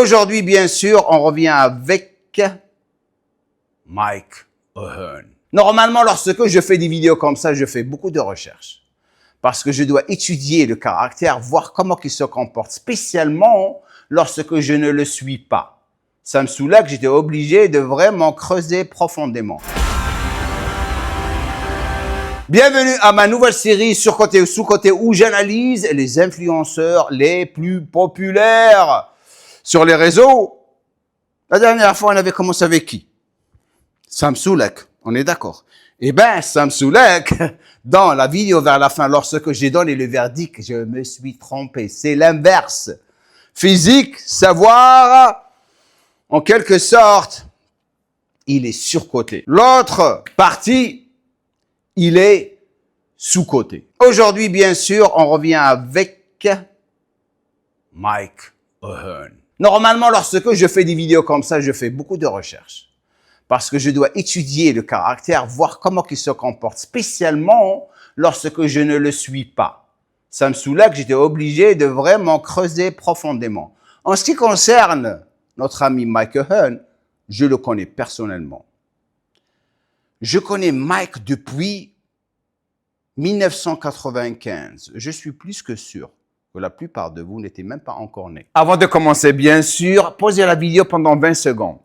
Aujourd'hui, bien sûr, on revient avec Mike Ahern. Normalement, lorsque je fais des vidéos comme ça, je fais beaucoup de recherches. Parce que je dois étudier le caractère, voir comment il se comporte, spécialement lorsque je ne le suis pas. Ça me soulage que j'étais obligé de vraiment creuser profondément. Bienvenue à ma nouvelle série Surcoté ou Sous-Coté où j'analyse les influenceurs les plus populaires sur les réseaux. La dernière fois, on avait commencé avec qui? Sam Sulek, on est d'accord. Eh bien, Sam Sulek, dans la vidéo vers la fin, lorsque j'ai donné le verdict, je me suis trompé. C'est l'inverse. Physique, savoir, en quelque sorte, il est surcoté. L'autre partie, il est sous-coté. Aujourd'hui, bien sûr, on revient avec Mike Ahern. Normalement, lorsque je fais des vidéos comme ça, je fais beaucoup de recherches. Parce que je dois étudier le caractère, voir comment il se comporte, spécialement lorsque je ne le suis pas. Ça me soulage que j'étais obligé de vraiment creuser profondément. En ce qui concerne notre ami Mike Ahern, je le connais personnellement. Je connais Mike depuis 1995. Je suis plus que sûr que la plupart de vous n'étaient même pas encore nés. Avant de commencer, bien sûr, posez la vidéo pendant 20 secondes.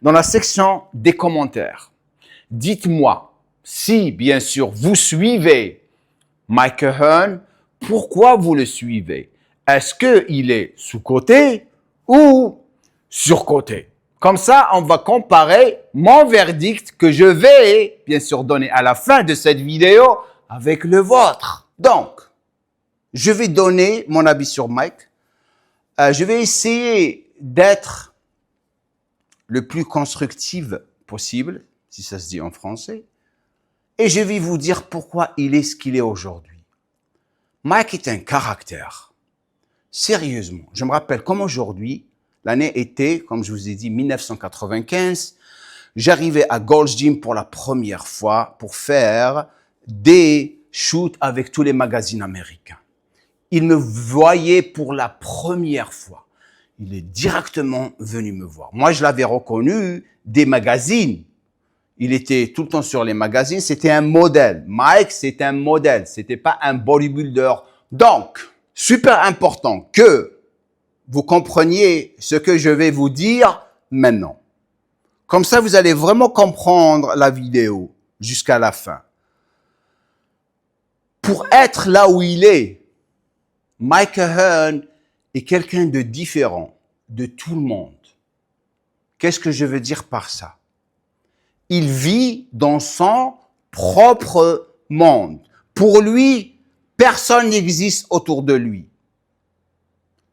Dans la section des commentaires, dites-moi si, bien sûr, vous suivez Mike Ahern, pourquoi vous le suivez? Est-ce qu'il est sous-coté ou surcoté? Comme ça, on va comparer mon verdict que je vais, bien sûr, donner à la fin de cette vidéo avec le vôtre. Donc, je vais donner mon avis sur Mike. Je vais essayer d'être le plus constructif possible, si ça se dit en français. Et je vais vous dire pourquoi il est ce qu'il est aujourd'hui. Mike est un caractère. Sérieusement, je me rappelle comme aujourd'hui, l'année était, comme je vous ai dit, 1995. J'arrivais à Gold's Gym pour la première fois pour faire des shoots avec tous les magazines américains. Il me voyait pour la première fois. Il est directement venu me voir. Moi, je l'avais reconnu des magazines. Il était tout le temps sur les magazines. C'était un modèle. Mike, c'est un modèle. C'était pas un bodybuilder. Donc, super important que vous compreniez ce que je vais vous dire maintenant. Comme ça, vous allez vraiment comprendre la vidéo jusqu'à la fin. Pour être là où il est, Mike Ahern est quelqu'un de différent de tout le monde. Qu'est-ce que je veux dire par ça? Il vit dans son propre monde. Pour lui, personne n'existe autour de lui.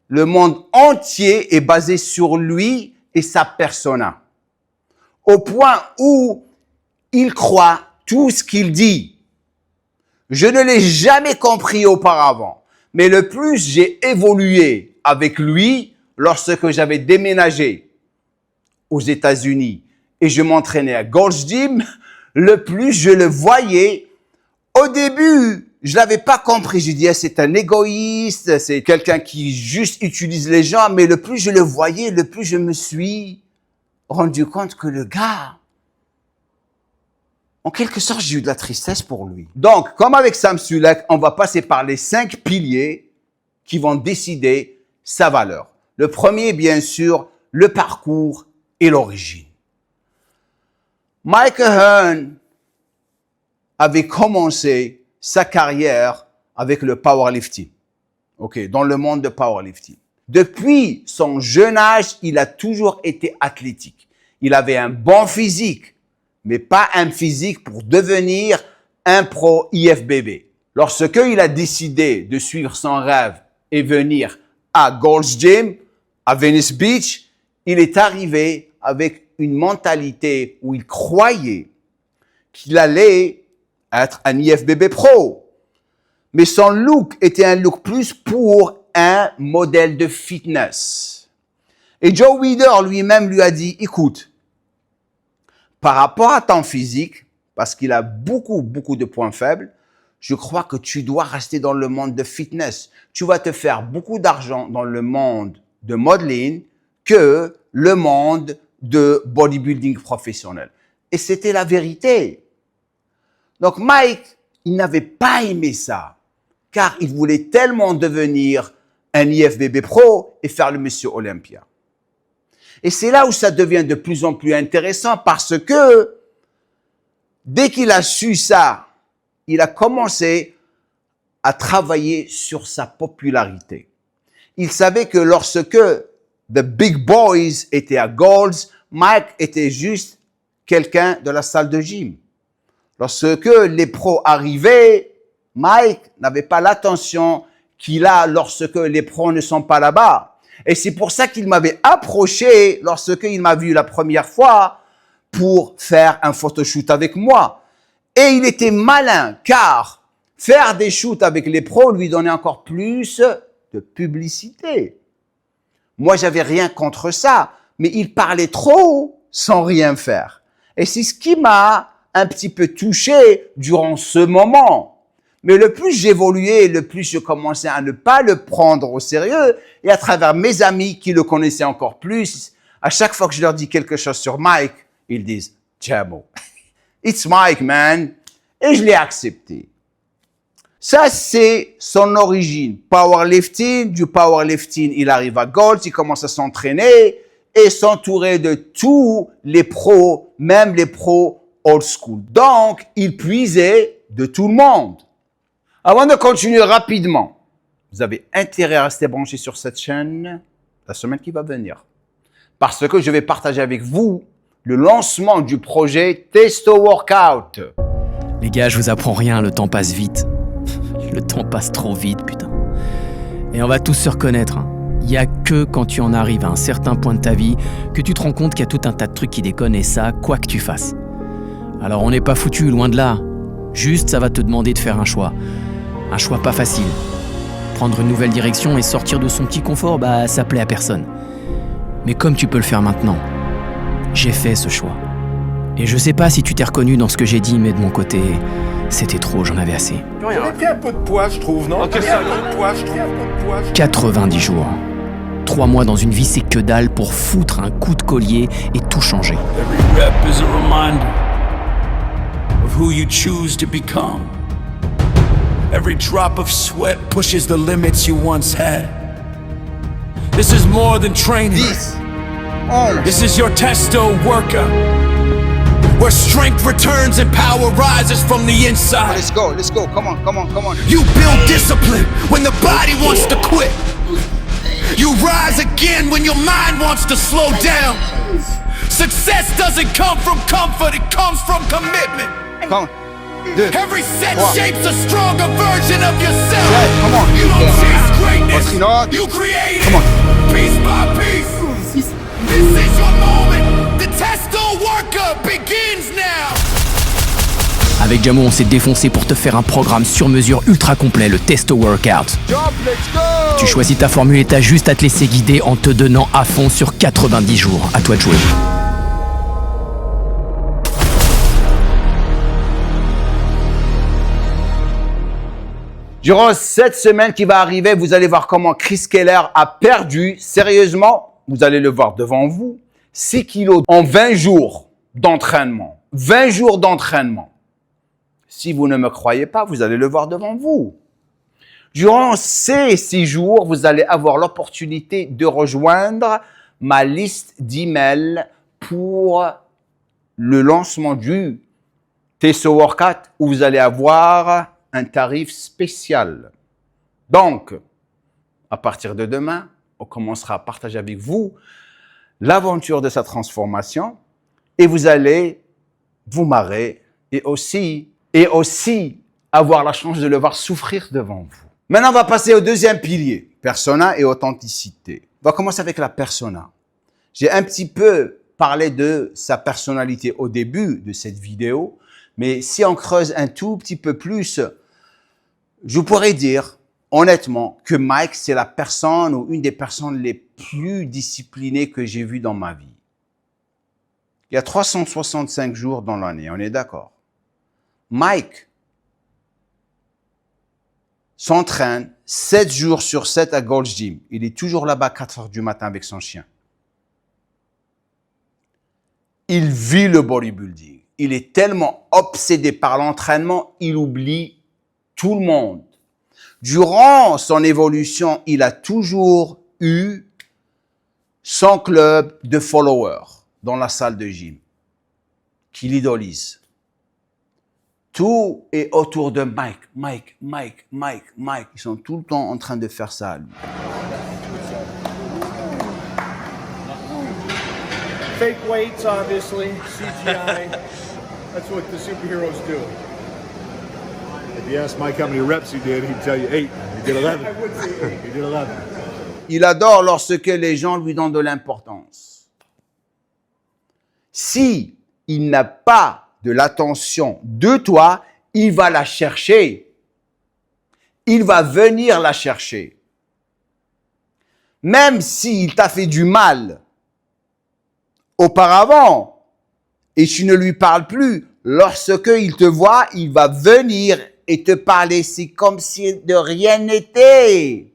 Le monde entier est basé sur lui et sa persona. Au point où il croit tout ce qu'il dit. Je ne l'ai jamais compris auparavant. Mais le plus j'ai évolué avec lui lorsque j'avais déménagé aux États-Unis et je m'entraînais à Gold's Gym, le plus je le voyais. Au début, je l'avais pas compris. Je disais, c'est un égoïste, c'est quelqu'un qui juste utilise les gens. Mais le plus je le voyais, le plus je me suis rendu compte que le gars, en quelque sorte, j'ai eu de la tristesse pour lui. Donc, comme avec Sam Sulek, on va passer par les 5 piliers qui vont décider sa valeur. Le premier, bien sûr, le parcours et l'origine. Mike Ahern avait commencé sa carrière avec le powerlifting. Dans le monde de powerlifting. Depuis son jeune âge, il a toujours été athlétique. Il avait un bon physique, mais pas un physique pour devenir un pro IFBB. Lorsqu'il a décidé de suivre son rêve et venir à Gold's Gym, à Venice Beach, il est arrivé avec une mentalité où il croyait qu'il allait être un IFBB pro. Mais son look était un look plus pour un modèle de fitness. Et Joe Weider lui-même lui a dit, écoute, par rapport à ton physique, parce qu'il a beaucoup de points faibles, je crois que tu dois rester dans le monde de fitness. Tu vas te faire beaucoup d'argent dans le monde de modeling. que le monde de bodybuilding professionnel. Et c'était la vérité. Donc Mike, il n'avait pas aimé ça, car il voulait tellement devenir un IFBB pro et faire le Monsieur Olympia. Et c'est là où ça devient de plus en plus intéressant parce que dès qu'il a su ça, il a commencé à travailler sur sa popularité. Il savait que lorsque the big boys étaient à Gold's, Mike était juste quelqu'un de la salle de gym. Lorsque les pros arrivaient, Mike n'avait pas l'attention qu'il a lorsque les pros ne sont pas là-bas. Et c'est pour ça qu'il m'avait approché lorsqu'il m'a vu la première fois pour faire un photoshoot avec moi. Et il était malin car faire des shoots avec les pros lui donnait encore plus de publicité. Moi, j'avais rien contre ça, mais il parlait trop sans rien faire. Et c'est ce qui m'a un petit peu touché durant ce moment. Mais le plus j'évoluais, le plus je commençais à ne pas le prendre au sérieux. Et à travers mes amis qui le connaissaient encore plus, à chaque fois que je leur dis quelque chose sur Mike, ils disent « Jamo, it's Mike, man ». Et je l'ai accepté. Ça, c'est son origine. Powerlifting, du powerlifting, il arrive à Gold, il commence à s'entraîner et s'entourer de tous les pros, même les pros old school. Donc, il puisait de tout le monde. Avant de continuer rapidement, vous avez intérêt à rester branché sur cette chaîne la semaine qui va venir. Parce que je vais partager avec vous le lancement du projet Testo Workout. Les gars, je vous apprends rien, le temps passe vite. Le temps passe trop vite, putain. Et on va tous se reconnaître. Il n'y a que quand tu en arrives à un certain point de ta vie que tu te rends compte qu'il y a tout un tas de trucs qui déconnent et ça, quoi que tu fasses. Alors on n'est pas foutu, loin de là. Juste, ça va te demander de faire un choix. Un choix pas facile. Prendre une nouvelle direction et sortir de son petit confort, ça plaît à personne. Mais comme tu peux le faire maintenant, j'ai fait ce choix. Et je sais pas si tu t'es reconnu dans ce que j'ai dit, mais de mon côté, c'était trop, j'en avais assez. J'avais pris un peu de poids, je trouve, non? 90 jours. 3 mois dans une vie, c'est que dalle pour foutre un coup de collier et tout changer. Every rep is a reminder of who you choose to become. Every drop of sweat pushes the limits you once had. This is more than training. This is your Testo workout, where strength returns and power rises from the inside. Let's go, come on. You build discipline when the body wants to quit. You rise again when your mind wants to slow down. Success doesn't come from comfort, it comes from commitment. Come on. Every set shapes a stronger version of yourself. Yeah, come on. You don't chase greatness, Not. you create Come it. on. Piece by piece. This is your moment. The Testo workout begins now. Avec Jamo, on s'est défoncé pour te faire un programme sur mesure ultra complet, le Testo Workout. Jump, let's go. Tu choisis ta formule et t'as juste à te laisser guider en te donnant à fond sur 90 jours. À toi de jouer. Durant cette semaine qui va arriver, vous allez voir comment Chris Keller a perdu, sérieusement, vous allez le voir devant vous, 6 kilos en 20 jours d'entraînement. 20 jours d'entraînement. Si vous ne me croyez pas, vous allez le voir devant vous. Durant ces 6 jours, vous allez avoir l'opportunité de rejoindre ma liste d'emails pour le lancement du Testo Workout où vous allez avoir un tarif spécial. Donc, à partir de demain, on commencera à partager avec vous l'aventure de sa transformation et vous allez vous marrer et aussi avoir la chance de le voir souffrir devant vous. Maintenant, on va passer au deuxième pilier, persona et authenticité. On va commencer avec la persona. J'ai un petit peu parlé de sa personnalité au début de cette vidéo, mais si on creuse un tout petit peu plus, je pourrais dire honnêtement que Mike, c'est la personne ou une des personnes les plus disciplinées que j'ai vues dans ma vie. Il y a 365 jours dans l'année, on est d'accord. Mike s'entraîne 7 jours sur 7 à Gold's Gym. Il est toujours là-bas à 4 heures du matin avec son chien. Il vit le bodybuilding. Il est tellement obsédé par l'entraînement, il oublie tout le monde. Durant son évolution, il a toujours eu son club de followers dans la salle de gym qui l'idolise. Tout est autour de Mike, Mike, Mike, Mike, Mike. Ils sont tout le temps en train de faire ça à lui. Fake weights, obviously. CGI. That's what the superheroes do. If you ask Mike how many reps he did, he'd tell you 8. He did 11. I would say 8. He did 11. Il adore lorsque les gens lui donnent de l'importance. Si il n'a pas de l'attention de toi, il va la chercher. Il va venir la chercher. Même s'il t'a fait du mal auparavant et tu ne lui parles plus, lorsque il te voit, il va venir et te parler. C'est comme si de rien n'était.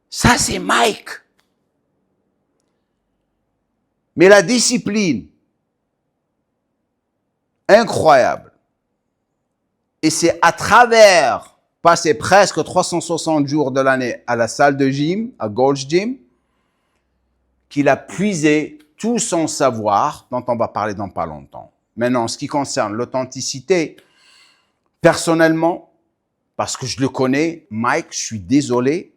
Ça, c'est Mike. Mais la discipline, incroyable. Et c'est à travers passer presque 360 jours de l'année à la salle de gym, à Gold's Gym, qu'il a puisé tout son savoir, dont on va parler dans pas longtemps. Maintenant, en ce qui concerne l'authenticité, personnellement, parce que je le connais, Mike, je suis désolé,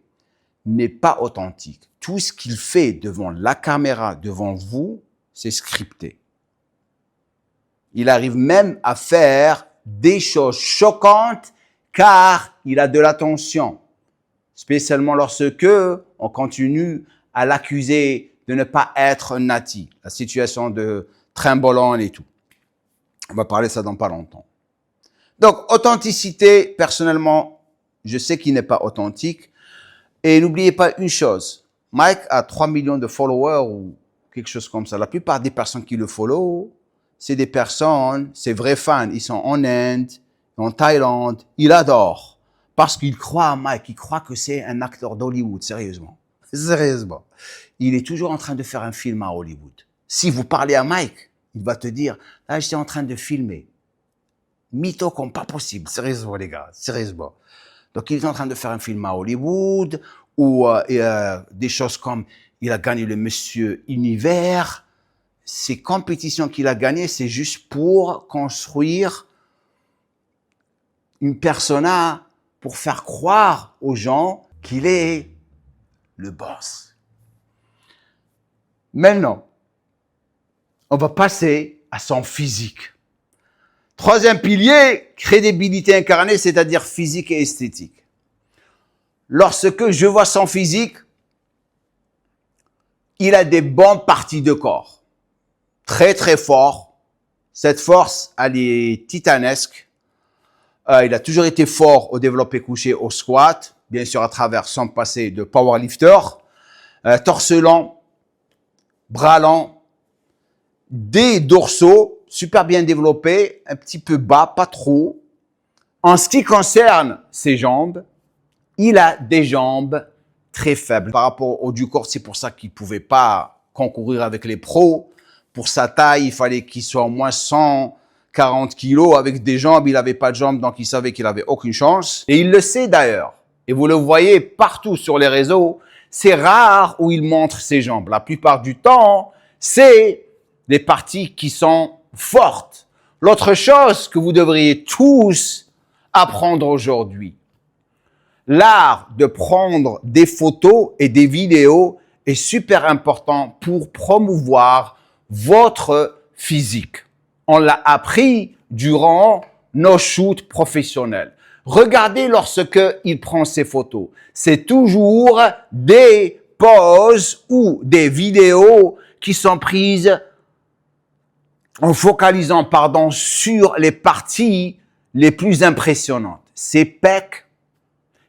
n'est pas authentique. Tout ce qu'il fait devant la caméra, devant vous, c'est scripté. Il arrive même à faire des choses choquantes car il a de l'attention. Spécialement lorsque on continue à l'accuser de ne pas être nati. La situation de Trimbolone et tout. On va parler de ça dans pas longtemps. Donc, authenticité, personnellement, je sais qu'il n'est pas authentique. Et n'oubliez pas une chose, Mike a 3 millions de followers ou quelque chose comme ça. La plupart des personnes qui le follow, c'est des personnes, c'est vrais fans. Ils sont en Inde, en Thaïlande, ils adorent. Parce qu'ils croient à Mike, ils croient que c'est un acteur d'Hollywood, sérieusement. Sérieusement. Il est toujours en train de faire un film à Hollywood. Si vous parlez à Mike, il va te dire, là, j'étais en train de filmer. Mytho comme pas possible, sérieusement les gars, sérieusement. Donc, il est en train de faire un film à Hollywood ou des choses comme il a gagné le Monsieur Univers. Ces compétitions qu'il a gagnées, c'est juste pour construire une persona pour faire croire aux gens qu'il est le boss. Maintenant, on va passer à son physique. Troisième pilier, crédibilité incarnée, c'est-à-dire physique et esthétique. Lorsque je vois son physique, il a des bonnes parties de corps. Très, très fort. Cette force, elle est titanesque. Il a toujours été fort au développé couché, au squat, bien sûr à travers son passé de powerlifter. Torse long, bras long, des dorsaux super bien développés, un petit peu bas, pas trop. En ce qui concerne ses jambes, il a des jambes très faibles par rapport au du corps. C'est pour ça qu'il ne pouvait pas concourir avec les pros. Pour sa taille, il fallait qu'il soit au moins 140 kilos. Avec des jambes, il n'avait pas de jambes, donc il savait qu'il n'avait aucune chance. Et il le sait d'ailleurs. Et vous le voyez partout sur les réseaux. C'est rare où il montre ses jambes. La plupart du temps, c'est des parties qui sont fortes. L'autre chose que vous devriez tous apprendre aujourd'hui, l'art de prendre des photos et des vidéos est super important pour promouvoir votre physique. On l'a appris durant nos shoots professionnels. Regardez lorsque il prend ses photos. C'est toujours des poses ou des vidéos qui sont prises en focalisant, sur les parties les plus impressionnantes. Ses pecs,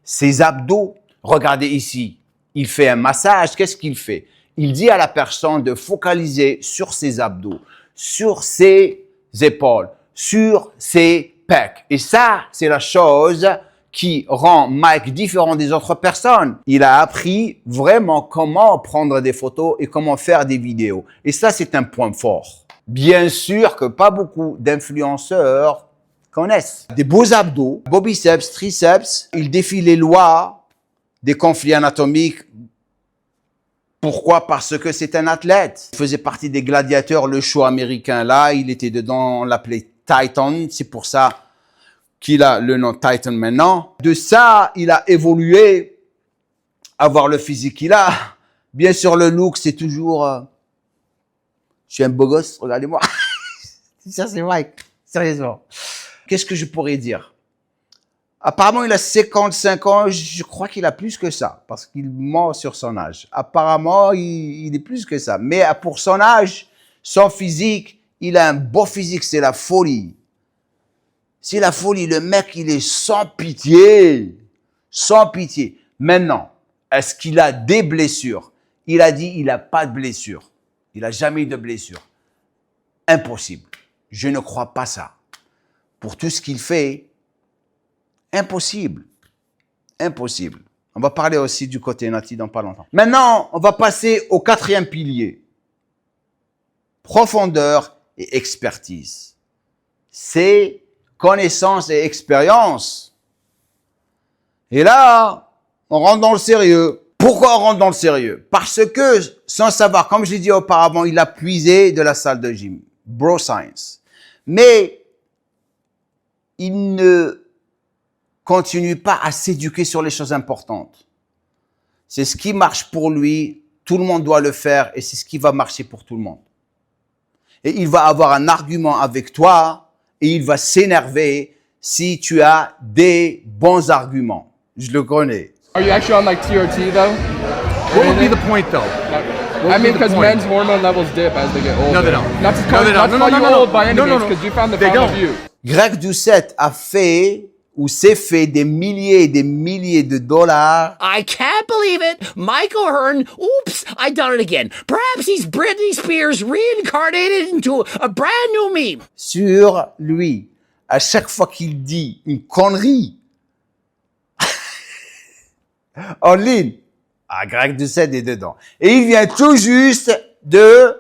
ses abdos. Regardez ici, il fait un massage. Qu'est-ce qu'il fait? Il dit à la personne de focaliser sur ses abdos, sur ses épaules, sur ses pecs. Et ça, c'est la chose qui rend Mike différent des autres personnes. Il a appris vraiment comment prendre des photos et comment faire des vidéos. Et ça, c'est un point fort. Bien sûr que pas beaucoup d'influenceurs connaissent. Des beaux abdos, beaux biceps, triceps. Il défie les lois des conflits anatomiques. Pourquoi? Parce que c'est un athlète. Il faisait partie des gladiateurs, le show américain là. Il était dedans, on l'appelait Titan. C'est pour ça qu'il a le nom Titan maintenant. De ça, il a évolué, avoir le physique qu'il a. Bien sûr, le look, c'est toujours... je suis un beau gosse, regardez-moi. Ça, c'est Mike, sérieusement. Qu'est-ce que je pourrais dire? Apparemment, il a 55 ans. Je crois qu'il a plus que ça, parce qu'il ment sur son âge. Apparemment, il est plus que ça. Mais pour son âge, son physique, il a un beau physique, c'est la folie. C'est la folie. Le mec, il est sans pitié. Sans pitié. Maintenant, est-ce qu'il a des blessures? Il a dit il n'a pas de blessures. Il n'a jamais eu de blessure. Impossible. Je ne crois pas ça. Pour tout ce qu'il fait, impossible. Impossible. On va parler aussi du côté Nati dans pas longtemps. Maintenant, on va passer au 4e pilier. Profondeur et expertise. C'est connaissance et expérience. Et là, on rentre dans le sérieux. Pourquoi on rentre dans le sérieux? Parce que, sans savoir, comme je l'ai dit auparavant, il a puisé de la salle de gym. Bro science. Mais, il ne continue pas à s'éduquer sur les choses importantes. C'est ce qui marche pour lui. Tout le monde doit le faire et c'est ce qui va marcher pour tout le monde. Et il va avoir un argument avec toi et il va s'énerver si tu as des bons arguments. Je le connais. Are you actually on like TRT though? What would be the point, though? I mean, because men's hormone levels dip as they get older. No, they don't. Not to call, not to call you old by any means, because you found the They found of don't. you. Greg Doucette a fait ou s'est fait des milliers et des milliers de dollars I can't believe it. Michael Hearn. Oops, I done it again. Perhaps he's Britney Spears reincarnated into a brand new meme. sur lui. À chaque fois qu'il dit une connerie en ligne, Greg Doucette est dedans. Et il vient tout juste de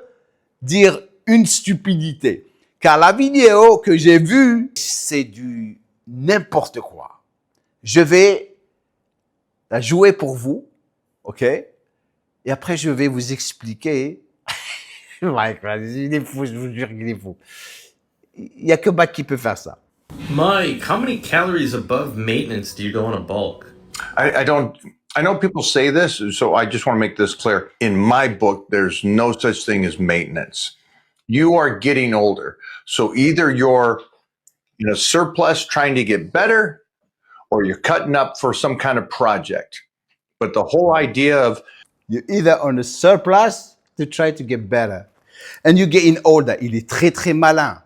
dire une stupidité. Car la vidéo que j'ai vue, c'est du n'importe quoi. Je vais la jouer pour vous, ok? Et après, je vais vous expliquer. Mike, il est fou, je vous jure qu'il est fou. Il n'y a que Mike qui peut faire ça. Mike, how many calories above maintenance do you go on a bulk? I don't. I know people say this, so I just want to make this clear. In my book, there's no such thing as maintenance. You are getting older, so either you're in a surplus trying to get better, or you're cutting up for some kind of project. But the whole idea of You're either on a surplus to try to get better. And you're getting older. Il est très, très malin.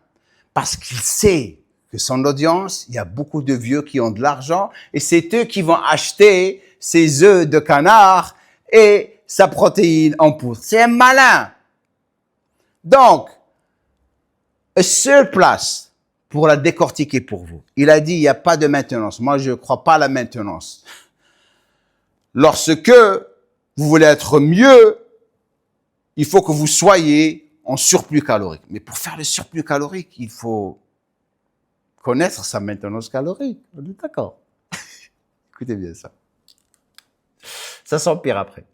Parce qu'il sait que son audience, il y a beaucoup de vieux qui ont de l'argent et c'est eux qui vont acheter ses œufs de canard et sa protéine en poudre. C'est un malin. Donc, a surplus, pour la décortiquer pour vous. Il a dit, il n'y a pas de maintenance. Moi, je ne crois pas à la maintenance. Lorsque vous voulez être mieux, il faut que vous soyez en surplus calorique. Mais pour faire le surplus calorique, il faut connaître sa maintenance calorique. On est d'accord? Écoutez bien ça. Ça s'empire après.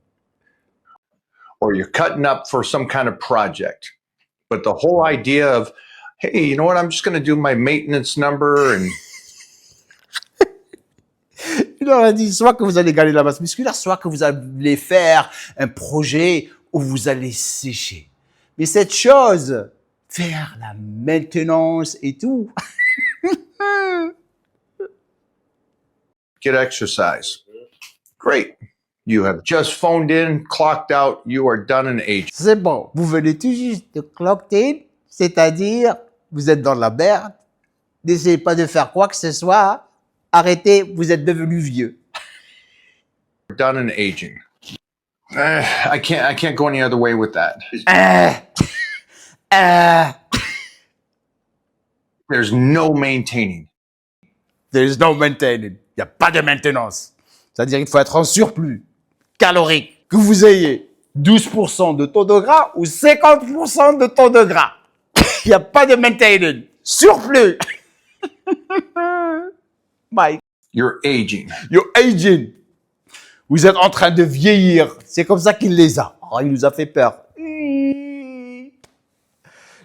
or you're cutting up for some kind of project. But the whole idea of, hey, you know what? I'm just going to do my maintenance number and Il leur a dit soit que vous allez gagner la masse musculaire, soit que vous allez faire un projet où vous allez sécher. Mais cette chose, faire la maintenance et tout, get exercise. Great. You have just phoned in, clocked out, you are done and aged. c'est bon. Vous venez tout juste de clock in, c'est-à-dire vous êtes dans la merde. N'essayez pas de faire quoi que ce soit. Arrêtez, vous êtes devenu vieux. Done and aging. I can't go any other way with that. There's no maintaining. There's no maintaining. Il n'y a pas de maintenance. C'est-à-dire qu'il faut être en surplus calorique, que vous ayez 12% de taux de gras ou 50% de taux de gras. Il n'y a pas de maintenance. Surplus. Mike. You're aging. You're aging. Vous êtes en train de vieillir. C'est comme ça qu'il les a. Oh, il nous a fait peur.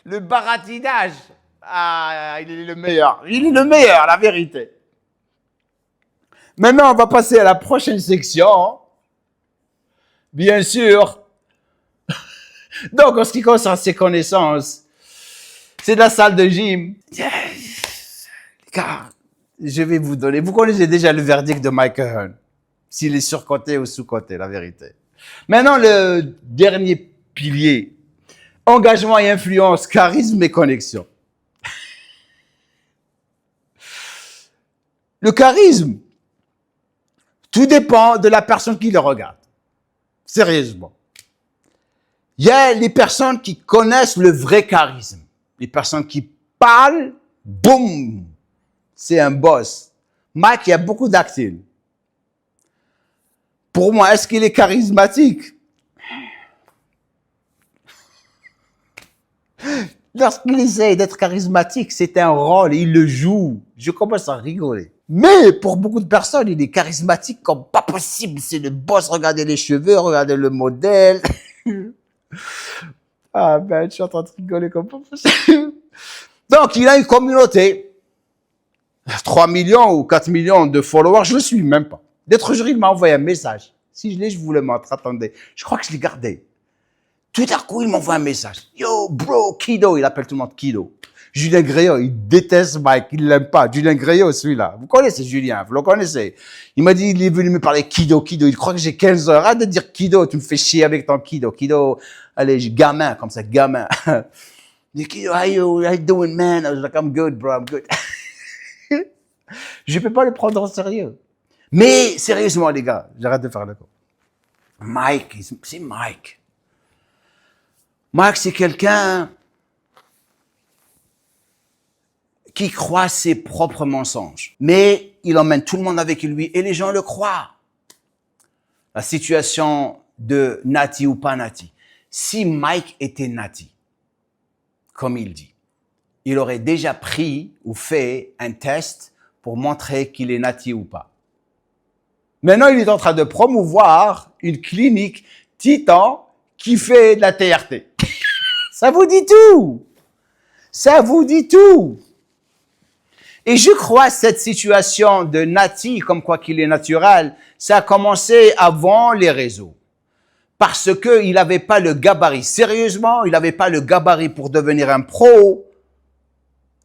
Le baratinage. Ah, il est le meilleur. Il est le meilleur, la vérité. Maintenant, on va passer à la prochaine section. Bien sûr. Donc, en ce qui concerne ses connaissances, c'est de la salle de gym. Les gars, je vais vous donner. Vous connaissez déjà le verdict de Mike Hearn. S'il est surcoté ou sous-coté, la vérité. Maintenant, le dernier pilier. Engagement et influence, charisme et connexion. Le charisme, tout dépend de la personne qui le regarde. Sérieusement. Il y a les personnes qui connaissent le vrai charisme. Les personnes qui parlent, boum, c'est un boss. Mike, il y a beaucoup d'acting. Pour moi, est-ce qu'il est charismatique? Lorsqu'il essaie d'être charismatique, c'est un rôle, il le joue. Je commence à rigoler. Mais pour beaucoup de personnes, il est charismatique comme pas possible. C'est le boss, regardez les cheveux, regardez le modèle. Ah ben, je suis en train de rigoler comme pas possible. Donc, il a une communauté. 3 millions ou 4 millions de followers, je ne le suis même pas. D'être jour, il m'a envoyé un message. Si je l'ai, je vous le montre. Attendez. Je crois que je l'ai gardé. Tout à coup, il m'envoie un message. Yo, bro, Kido. Il appelle tout le monde Kido. Julien Gréau, il déteste Mike. Il l'aime pas. Julien Gréau, celui-là. Vous connaissez Julien, vous le connaissez. Il m'a dit, il est venu me parler Kido, Kido. Il croit que j'ai 15 heures. Arrête de dire Kido. Tu me fais chier avec ton Kido. Kido, allez, gamin, comme ça, gamin. Il dit, Kido, how you doing, man? I was like, I'm good, bro, I'm good. Je peux pas le prendre au sérieux. Mais, sérieusement, les gars, j'arrête de faire le coup. Mike, c'est Mike. Mike, c'est quelqu'un qui croit ses propres mensonges. Mais il emmène tout le monde avec lui et les gens le croient. La situation de Nati ou pas Nati. Si Mike était Nati, comme il dit, il aurait déjà pris ou fait un test pour montrer qu'il est Nati ou pas. Maintenant, il est en train de promouvoir une clinique Titan qui fait de la TRT. Ça vous dit tout. Ça vous dit tout. Et je crois cette situation de Nati, comme quoi qu'il est naturel, ça a commencé avant les réseaux. Parce que il n'avait pas le gabarit. Sérieusement, il n'avait pas le gabarit pour devenir un pro.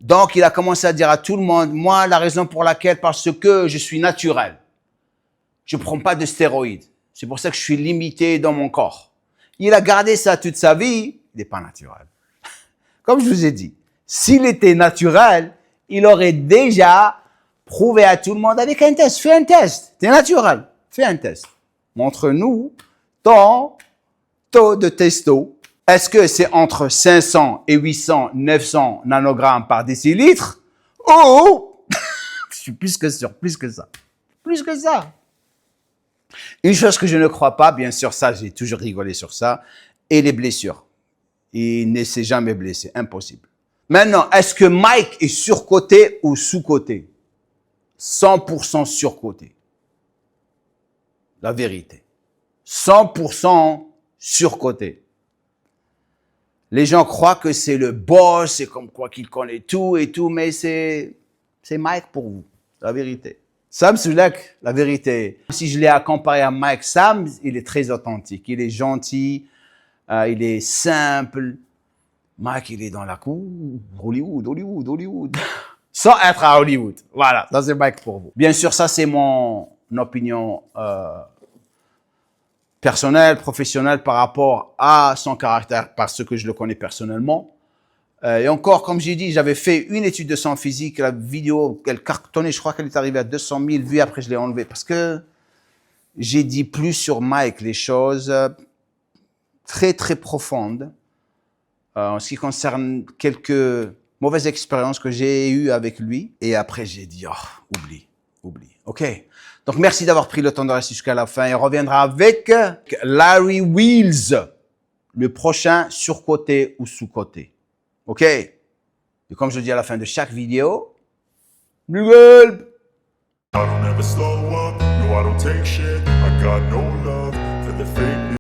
Donc, il a commencé à dire à tout le monde, moi, la raison pour laquelle, parce que je suis naturel. Je prends pas de stéroïdes. C'est pour ça que je suis limité dans mon corps. Il a gardé ça toute sa vie. Il n'est pas naturel. Comme je vous ai dit, s'il était naturel, il aurait déjà prouvé à tout le monde avec un test. Fais un test. T'es naturel. Fais un test. Montre-nous ton taux de testo. Est-ce que c'est entre 500 et 800, 900 nanogrammes par décilitre? Oh! Je suis plus que sûr, plus que ça. Plus que ça. Une chose que je ne crois pas, bien sûr, ça, j'ai toujours rigolé sur ça, et les blessures. Il ne s'est jamais blessé. Impossible. Maintenant, est-ce que Mike est surcoté ou sous-coté? 100% surcoté. La vérité. 100% surcoté. Les gens croient que c'est le boss, c'est comme quoi qu'il connaît tout et tout, mais c'est Mike pour vous. La vérité. Sam Sulek, la vérité. Si je l'ai à comparer à Mike, Sam, il est très authentique. Il est gentil, il est simple. Mike, il est dans la cour. Hollywood. Sans être à Hollywood. Voilà, ça c'est Mike pour vous. Bien sûr, ça c'est mon opinion personnelle, professionnelle par rapport à son caractère, parce que je le connais personnellement. Et encore, comme j'ai dit, j'avais fait une étude de son physique. La vidéo, elle cartonnait, je crois qu'elle est arrivée à 200 000 vues. Après, je l'ai enlevée parce que j'ai dit plus sur Mike, les choses très, très profondes. En ce qui concerne quelques mauvaises expériences que j'ai eues avec lui. Et après, j'ai dit, oh, oublie. OK. Donc, merci d'avoir pris le temps de rester jusqu'à la fin. Et on reviendra avec Larry Wheels, le prochain surcoté ou sous-coté. OK? Et comme je dis à la fin de chaque vidéo, Blue Gold! I don't ever slow up, no I don't take shit. I got no love for the fake